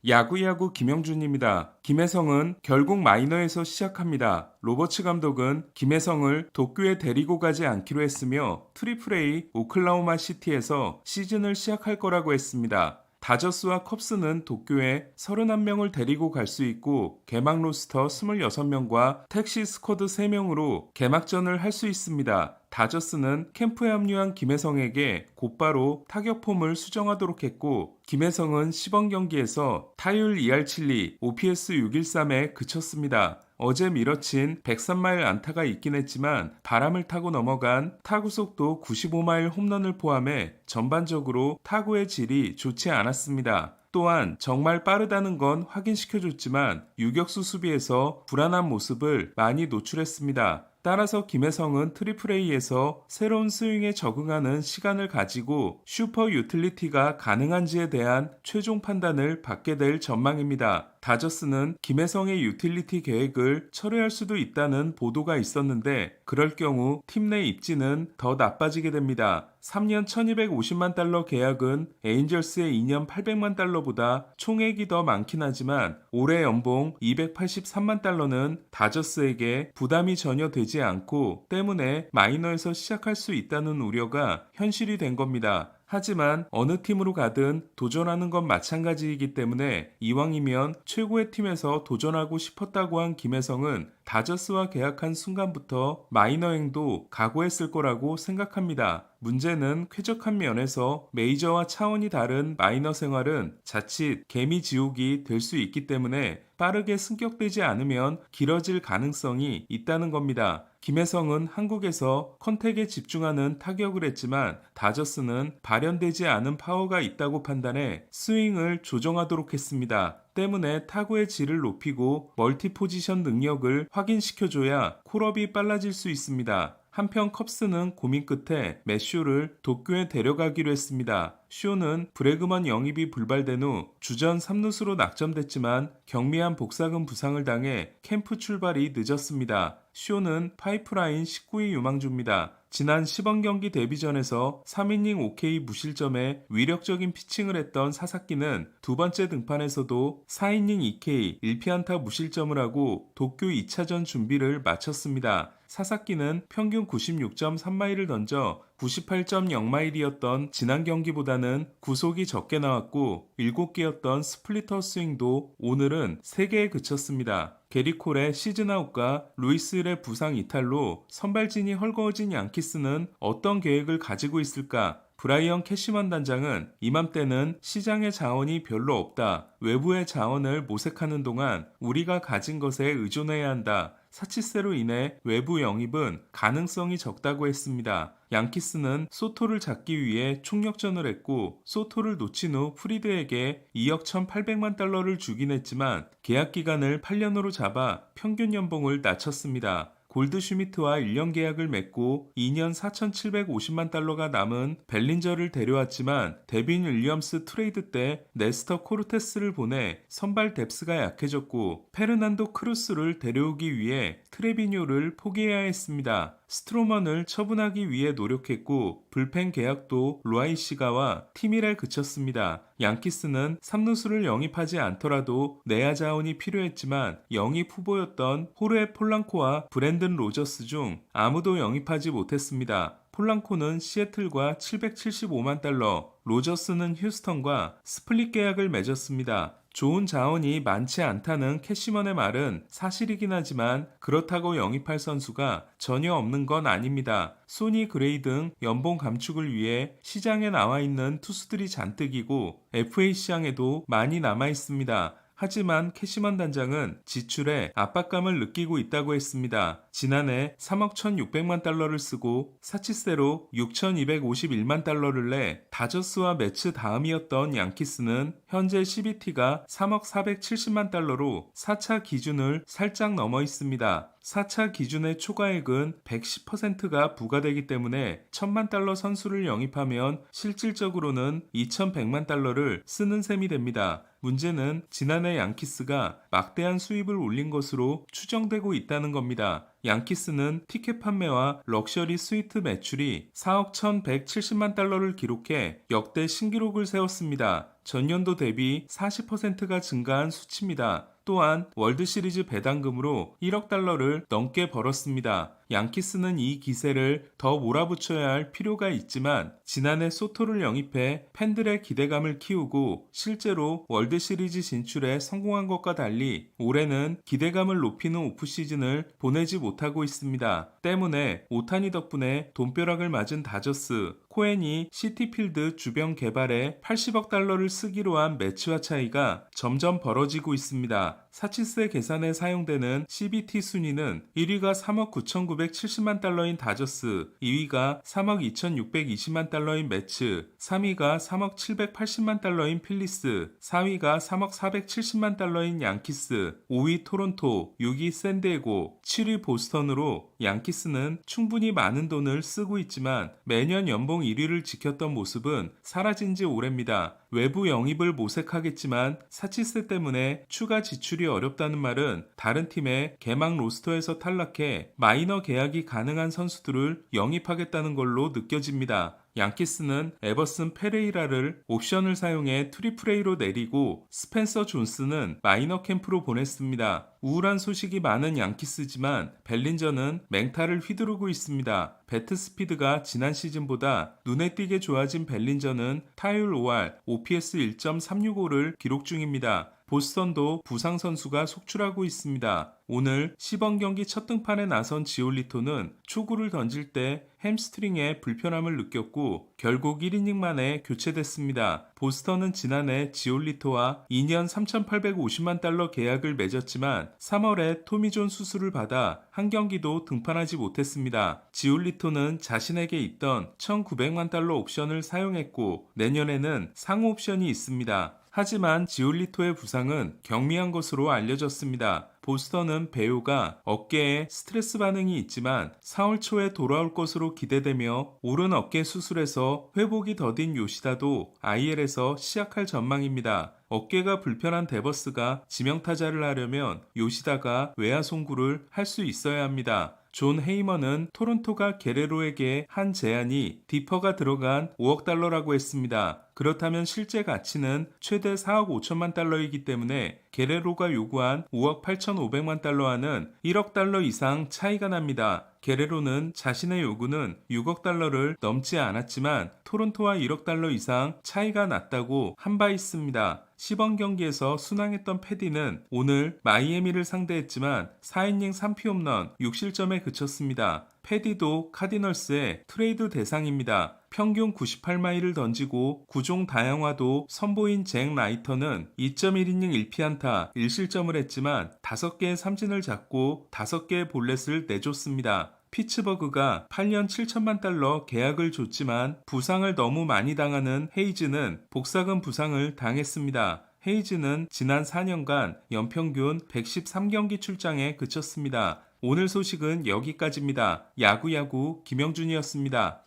야구야구 김영준입니다. 김혜성은 결국 마이너에서 시작합니다. 로버츠 감독은 김혜성을 도쿄에 데리고 가지 않기로 했으며 트리플A 오클라호마 시티에서 시즌을 시작할 거라고 했습니다. 다저스와 컵스는 도쿄에 31명을 데리고 갈 수 있고 개막 로스터 26명과 택시 스쿼드 3명으로 개막전을 할 수 있습니다. 다저스는 캠프에 합류한 김혜성에게 곧바로 타격 폼을 수정하도록 했고 김혜성은 시범 경기에서 타율 2할 7리, OPS 613에 그쳤습니다. 어제 밀어친 103마일 안타가 있긴 했지만 바람을 타고 넘어간 타구 속도 95마일 홈런을 포함해 전반적으로 타구의 질이 좋지 않았습니다. 또한 정말 빠르다는 건 확인시켜줬지만 유격수 수비에서 불안한 모습을 많이 노출했습니다. 따라서 김혜성은 트리플A에서 새로운 스윙에 적응하는 시간을 가지고 슈퍼 유틸리티가 가능한지에 대한 최종 판단을 받게 될 전망입니다. 다저스는 김혜성의 유틸리티 계획을 철회할 수도 있다는 보도가 있었는데 그럴 경우 팀 내 입지는 더 나빠지게 됩니다. 3년 1250만 달러 계약은 에인절스의 2년 800만 달러보다 총액이 더 많긴 하지만 올해 연봉 283만 달러는 다저스에게 부담이 전혀 되지 않고 때문에 마이너에서 시작할 수 있다는 우려가 현실이 된 겁니다. 하지만 어느 팀으로 가든 도전하는 건 마찬가지이기 때문에 이왕이면 최고의 팀에서 도전하고 싶었다고 한 김혜성은 다저스와 계약한 순간부터 마이너행도 각오했을 거라고 생각합니다. 문제는 쾌적한 면에서 메이저와 차원이 다른 마이너 생활은 자칫 개미 지옥이 될 수 있기 때문에 빠르게 승격되지 않으면 길어질 가능성이 있다는 겁니다. 김혜성은 한국에서 컨택에 집중하는 타격을 했지만 다저스는 발현되지 않은 파워가 있다고 판단해 스윙을 조정하도록 했습니다. 때문에 타구의 질을 높이고 멀티 포지션 능력을 확인시켜줘야 콜업이 빨라질 수 있습니다. 한편 컵스는 고민 끝에 매쇼를 도쿄에 데려가기로 했습니다. 쇼는 브래그먼 영입이 불발된 후 주전 3루수로 낙점됐지만 경미한 복사근 부상을 당해 캠프 출발이 늦었습니다. 쇼는 파이프라인 19위 유망주입니다. 지난 시범 경기 데뷔전에서 3이닝 OK 무실점에 위력적인 피칭을 했던 사사키는 두 번째 등판에서도 4이닝 2K 1피안타 무실점을 하고 도쿄 2차전 준비를 마쳤습니다. 사사키는 평균 96.3마일을 던져 98.0마일이었던 지난 경기보다는 구속이 적게 나왔고 7개였던 스플리터 스윙도 오늘은 3개에 그쳤습니다. 게리 콜의 시즌 아웃과 루이스 힐의 부상 이탈로 선발진이 헐거워진 양키스는 어떤 계획을 가지고 있을까? 브라이언 캐시먼 단장은 이맘때는 시장의 자원이 별로 없다. 외부의 자원을 모색하는 동안 우리가 가진 것에 의존해야 한다. 사치세로 인해 외부 영입은 가능성이 적다고 했습니다. 양키스는 소토를 잡기 위해 총력전을 했고 소토를 놓친 후 프리드에게 2억 1,800만 달러를 주긴 했지만 계약 기간을 8년으로 잡아 평균 연봉을 낮췄습니다. 골드슈미트와 1년 계약을 맺고 2년 4,750만 달러가 남은 벨린저를 데려왔지만 데빈 윌리엄스 트레이드 때 네스터 코르테스를 보내 선발 뎁스가 약해졌고 페르난도 크루스를 데려오기 위해 트레비뇨를 포기해야 했습니다. 스트로먼을 처분하기 위해 노력했고 불펜 계약도 로아이시가와 팀일에 그쳤습니다. 양키스는 3루수를 영입하지 않더라도 내야 자원이 필요했지만 영입 후보였던 호르헤 폴랑코와 브랜든 로저스 중 아무도 영입하지 못했습니다. 폴랑코는 시애틀과 775만 달러, 로저스는 휴스턴과 스플릿 계약을 맺었습니다. 좋은 자원이 많지 않다는 캐시먼의 말은 사실이긴 하지만 그렇다고 영입할 선수가 전혀 없는 건 아닙니다. 소니 그레이 등 연봉 감축을 위해 시장에 나와 있는 투수들이 잔뜩이고 FA 시장에도 많이 남아 있습니다. 하지만 캐시먼 단장은 지출에 압박감을 느끼고 있다고 했습니다. 지난해 3억 1,600만 달러를 쓰고 사치세로 6,251만 달러를 내 다저스와 매츠 다음이었던 양키스는 현재 CBT가 3억 470만 달러로 4차 기준을 살짝 넘어 있습니다. 4차 기준의 초과액은 110%가 부과되기 때문에 1000만 달러 선수를 영입하면 실질적으로는 2100만 달러를 쓰는 셈이 됩니다. 문제는 지난해 양키스가 막대한 수입을 올린 것으로 추정되고 있다는 겁니다. 양키스는 티켓 판매와 럭셔리 스위트 매출이 4억 1170만 달러를 기록해 역대 신기록을 세웠습니다. 전년도 대비 40%가 증가한 수치입니다. 또한 월드시리즈 배당금으로 1억 달러를 넘게 벌었습니다. 양키스는 이 기세를 더 몰아붙여야 할 필요가 있지만 지난해 소토를 영입해 팬들의 기대감을 키우고 실제로 월드시리즈 진출에 성공한 것과 달리 올해는 기대감을 높이는 오프시즌을 보내지 못하고 있습니다. 때문에 오타니 덕분에 돈벼락을 맞은 다저스, 코엔이 시티필드 주변 개발에 80억 달러를 쓰기로 한 매치와 차이가 점점 벌어지고 있습니다. 사치세 계산에 사용되는 CBT 순위는 1위가 3억 9,970만 달러인 다저스, 2위가 3억 2,620만 달러인 매츠, 3위가 3억 780만 달러인 필리스, 4위가 3억 470만 달러인 양키스, 5위 토론토, 6위 샌디에고, 7위 보스턴으로 양키스는 충분히 많은 돈을 쓰고 있지만 매년 연봉 1위를 지켰던 모습은 사라진 지 오래입니다. 외부 영입을 모색하겠지만 사치세 때문에 추가 지출이 어렵다는 말은 다른 팀의 개막 로스터에서 탈락해 마이너 계약이 가능한 선수들을 영입하겠다는 걸로 느껴집니다. 양키스는 에버슨 페레이라를 옵션을 사용해 트리플A로 내리고 스펜서 존스는 마이너 캠프로 보냈습니다. 우울한 소식이 많은 양키스지만 벨린저는 맹타를 휘두르고 있습니다. 배트 스피드가 지난 시즌보다 눈에 띄게 좋아진 벨린저는 타율 5할, OPS 1.365를 기록 중입니다. 보스턴도 부상 선수가 속출하고 있습니다. 오늘 시범 경기 첫 등판에 나선 지올리토는 초구를 던질 때 햄스트링에 불편함을 느꼈고 결국 1이닝 만에 교체됐습니다. 보스턴은 지난해 지올리토와 2년 3,850만 달러 계약을 맺었지만 3월에 토미존 수술을 받아 한 경기도 등판하지 못했습니다. 지올리토는 자신에게 있던 1,900만 달러 옵션을 사용했고 내년에는 상호 옵션이 있습니다. 하지만 지올리토의 부상은 경미한 것으로 알려졌습니다. 보스턴은 배우가 어깨에 스트레스 반응이 있지만 4월 초에 돌아올 것으로 기대되며 오른 어깨 수술에서 회복이 더딘 요시다도 IL에서 시작할 전망입니다. 어깨가 불편한 데버스가 지명타자를 하려면 요시다가 외야 송구를 할 수 있어야 합니다. 존 헤이먼은 토론토가 게레로에게 한 제안이 디퍼가 들어간 5억 달러라고 했습니다. 그렇다면 실제 가치는 최대 4억 5천만 달러이기 때문에 게레로가 요구한 5억 8,500만 달러와는 1억 달러 이상 차이가 납니다. 게레로는 자신의 요구는 6억 달러를 넘지 않았지만 토론토와 1억 달러 이상 차이가 났다고 한 바 있습니다. 시범 경기에서 순항했던 패디는 오늘 마이애미를 상대했지만 4이닝 3피 홈런 6실점에 그쳤습니다. 패디도 카디널스의 트레이드 대상입니다. 평균 98마일을 던지고 구종 다양화도 선보인 잭 라이터는 2.1이닝 1피안타 1실점을 했지만 5개의 삼진을 잡고 5개의 볼넷을 내줬습니다. 피츠버그가 8년 7천만 달러 계약을 줬지만 부상을 너무 많이 당하는 헤이즈는 복사금 부상을 당했습니다. 헤이즈는 지난 4년간 연평균 113경기 출장에 그쳤습니다. 오늘 소식은 여기까지입니다. 야구야구 김영준이었습니다.